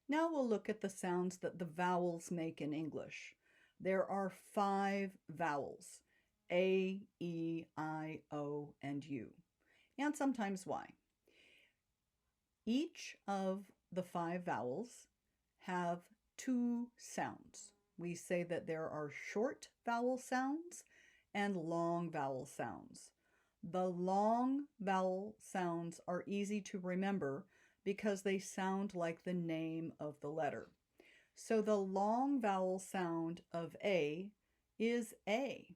Now we'll look at the sounds that the vowels make in English. There are 5 vowels: A, E, I, O, and U, and sometimes Y. Each of the 5 vowels have 2 sounds. We say that there are short vowel sounds and long vowel sounds. The long vowel sounds are easy to remember because they sound like the name of the letter. So the long vowel sound of A is A.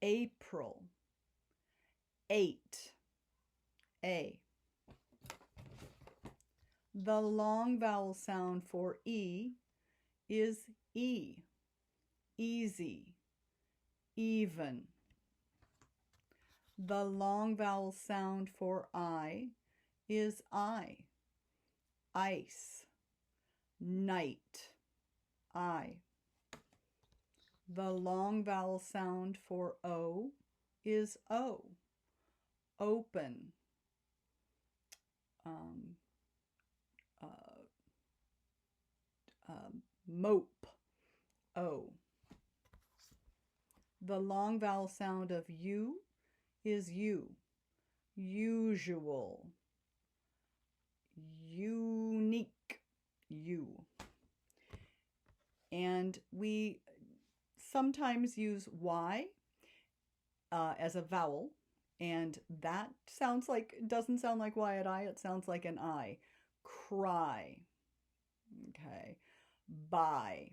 April, 8, A. The long vowel sound for E is E. Easy, even. The long vowel sound for I is I. Ice, night, I. The long vowel sound for O is O. Open, mope, O. The long vowel sound of U is U. Usual, unique, U. And we sometimes use Y as a vowel, and that doesn't sound like Y at I, it sounds like an I. Cry, okay. Buy,